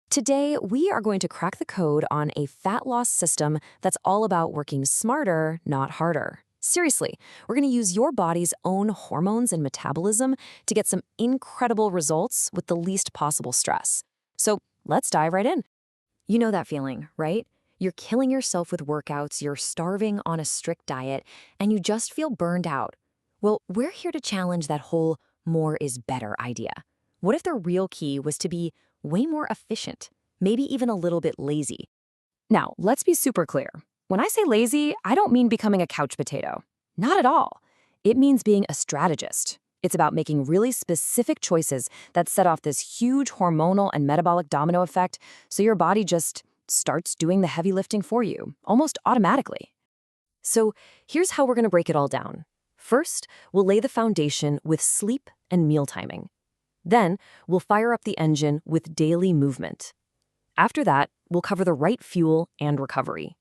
Today, we are going to crack the code on a fat loss system that's all about working smarter, not harder. Seriously, we're going to use your body's own hormones and metabolism to get some incredible results with the least possible stress. So let's dive right in. You know that feeling, right? You're killing yourself with workouts, you're starving on a strict diet, and you just feel burned out. Well, we're here to challenge that whole more is better idea. What if the real key was to be way more efficient, maybe even a little bit lazy? Now, let's be super clear. When I say lazy, I don't mean becoming a couch potato. Not at all. It means being a strategist. It's about making really specific choices that set off this huge hormonal and metabolic domino effect so your body just starts doing the heavy lifting for you, almost automatically. So here's how we're going to break it all down. First, we'll lay the foundation with sleep and meal timing. Then, we'll fire up the engine with daily movement. After that, we'll cover the right fuel and recovery.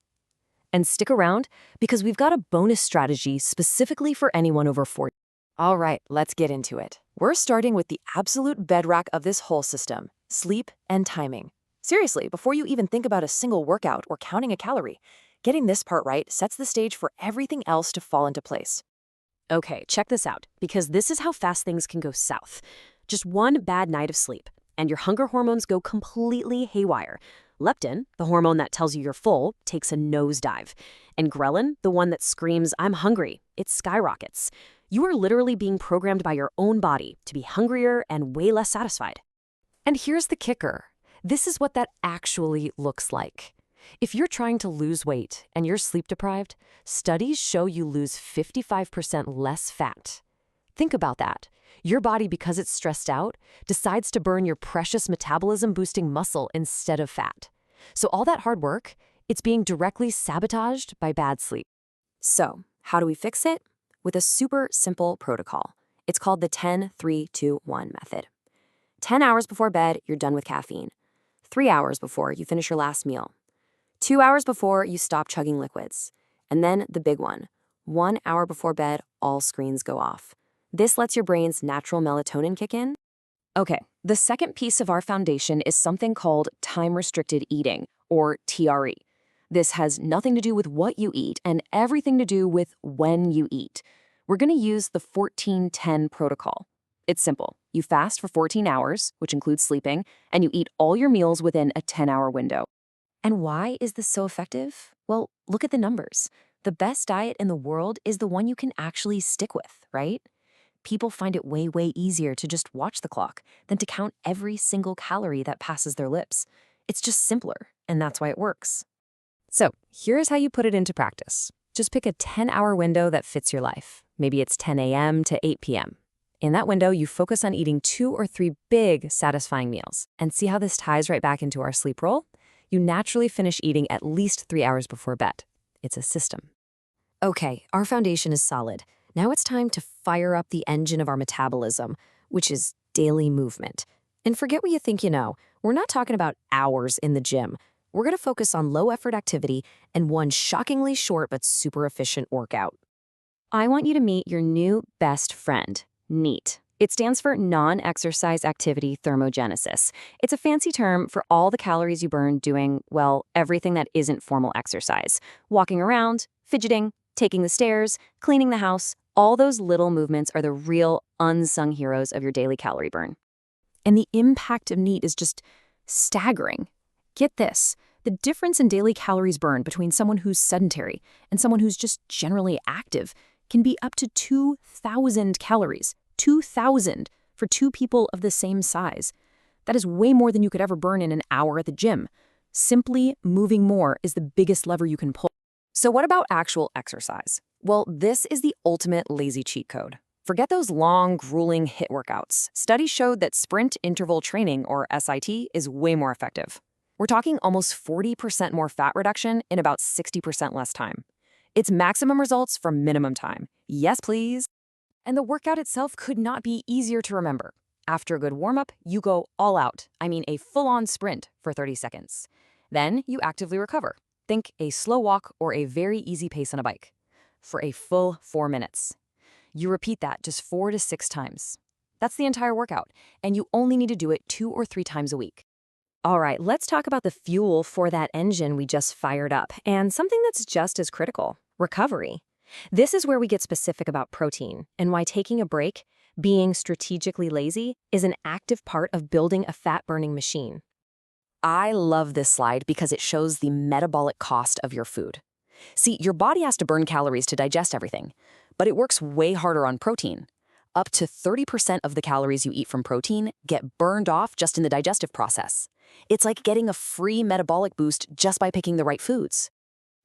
And stick around because we've got a bonus strategy specifically for anyone over 40. All right, let's get into it. We're starting with the absolute bedrock of this whole system, sleep and timing. Seriously, before you even think about a single workout or counting a calorie, getting this part right sets the stage for everything else to fall into place. Okay, check this out, because this is how fast things can go south. Just one bad night of sleep, and your hunger hormones go completely haywire. Leptin, the hormone that tells you you're full, takes a nosedive. And ghrelin, the one that screams, I'm hungry, it skyrockets. You are literally being programmed by your own body to be hungrier and way less satisfied. And here's the kicker. This is what that actually looks like. If you're trying to lose weight and you're sleep deprived, studies show you lose 55% less fat. Think about that. Your body, because it's stressed out, decides to burn your precious metabolism-boosting muscle instead of fat. So all that hard work, it's being directly sabotaged by bad sleep. So, how do we fix it? With a super simple protocol. It's called the 10-3-2-1 method. 10 hours before bed, you're done with caffeine. 3 hours before you finish your last meal. 2 hours before you stop chugging liquids. And then the big one. 1 hour before bed, all screens go off. This lets your brain's natural melatonin kick in. Okay, the second piece of our foundation is something called time-restricted eating, or TRE. This has nothing to do with what you eat and everything to do with when you eat. We're going to use the 14-10 protocol. It's simple. You fast for 14 hours, which includes sleeping, and you eat all your meals within a 10-hour window. And why is this so effective? Well, look at the numbers. The best diet in the world is the one you can actually stick with, right? People find it way, way easier to just watch the clock than to count every single calorie that passes their lips. It's just simpler, and that's why it works. So here's how you put it into practice. Just pick a 10-hour window that fits your life. Maybe it's 10 a.m. to 8 p.m. In that window, you focus on eating 2 or 3 big, satisfying meals. And see how this ties right back into our sleep role? You naturally finish eating at least 3 hours before bed. It's a system. Okay, our foundation is solid. Now it's time to fire up the engine of our metabolism, which is daily movement. And forget what you think you know. We're not talking about hours in the gym. We're going to focus on low-effort activity and one shockingly short but super efficient workout. I want you to meet your new best friend, NEAT. It stands for Non-Exercise Activity Thermogenesis. It's a fancy term for all the calories you burn doing, well, everything that isn't formal exercise. Walking around, fidgeting, taking the stairs, cleaning the house, all those little movements are the real unsung heroes of your daily calorie burn. And the impact of NEAT is just staggering. Get this, the difference in daily calories burned between someone who's sedentary and someone who's just generally active can be up to 2,000 calories. 2,000 for 2 people of the same size. That is way more than you could ever burn in an hour at the gym. Simply moving more is the biggest lever you can pull. So what about actual exercise? Well, this is the ultimate lazy cheat code. Forget those long, grueling HIIT workouts. Studies showed that sprint interval training, or SIT, is way more effective. We're talking almost 40% more fat reduction in about 60% less time. It's maximum results for minimum time. Yes, please. And the workout itself could not be easier to remember. After a good warm-up, you go all out. I mean a full-on sprint for 30 seconds. Then you actively recover. Think a slow walk or a very easy pace on a bike for a full 4 minutes. You repeat that just 4 to 6 times. That's the entire workout, and you only need to do it 2 or 3 times a week. All right, let's talk about the fuel for that engine we just fired up, and something that's just as critical: recovery. This is where we get specific about protein and why taking a break, being strategically lazy, is an active part of building a fat-burning machine. I love this slide because it shows the metabolic cost of your food. See, your body has to burn calories to digest everything, but it works way harder on protein. Up to 30% of the calories you eat from protein get burned off just in the digestive process. It's like getting a free metabolic boost just by picking the right foods.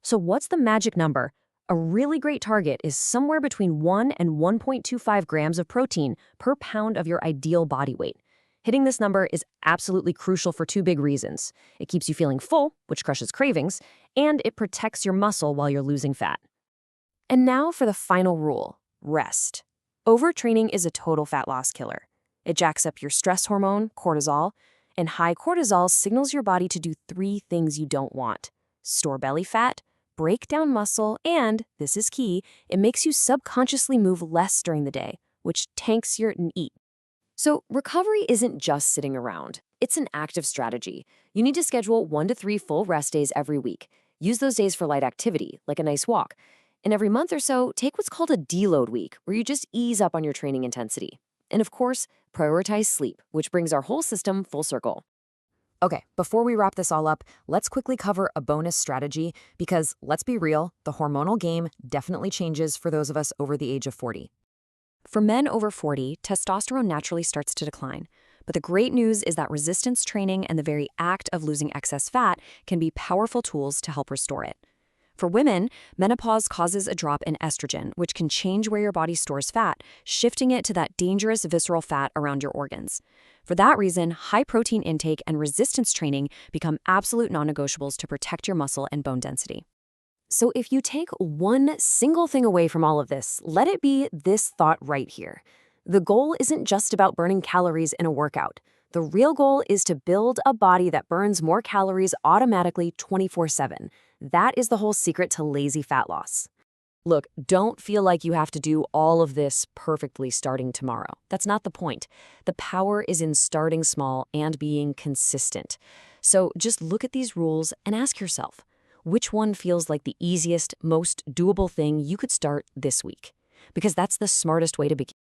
So what's the magic number? A really great target is somewhere between 1 and 1.25 grams of protein per pound of your ideal body weight. Hitting this number is absolutely crucial for two big reasons. It keeps you feeling full, which crushes cravings, and it protects your muscle while you're losing fat. And now for the final rule: rest. Overtraining is a total fat loss killer. It jacks up your stress hormone, cortisol, and high cortisol signals your body to do three things you don't want: store belly fat, break down muscle, and, this is key, it makes you subconsciously move less during the day, which tanks your eat. So recovery isn't just sitting around. It's an active strategy. You need to schedule 1 to 3 full rest days every week. Use those days for light activity, like a nice walk. And every month or so, take what's called a deload week, where you just ease up on your training intensity. And of course, prioritize sleep, which brings our whole system full circle. Okay, before we wrap this all up, let's quickly cover a bonus strategy because, let's be real, the hormonal game definitely changes for those of us over the age of 40. For men over 40, testosterone naturally starts to decline. But the great news is that resistance training and the very act of losing excess fat can be powerful tools to help restore it. For women, menopause causes a drop in estrogen, which can change where your body stores fat, shifting it to that dangerous visceral fat around your organs. For that reason, high protein intake and resistance training become absolute non-negotiables to protect your muscle and bone density. So if you take one single thing away from all of this, let it be this thought right here: the goal isn't just about burning calories in a workout. The real goal is to build a body that burns more calories automatically 24/7. That is the whole secret to lazy fat loss. Look, don't feel like you have to do all of this perfectly starting tomorrow. That's not the point. The power is in starting small and being consistent. So just look at these rules and ask yourself, which one feels like the easiest, most doable thing you could start this week? Because that's the smartest way to begin.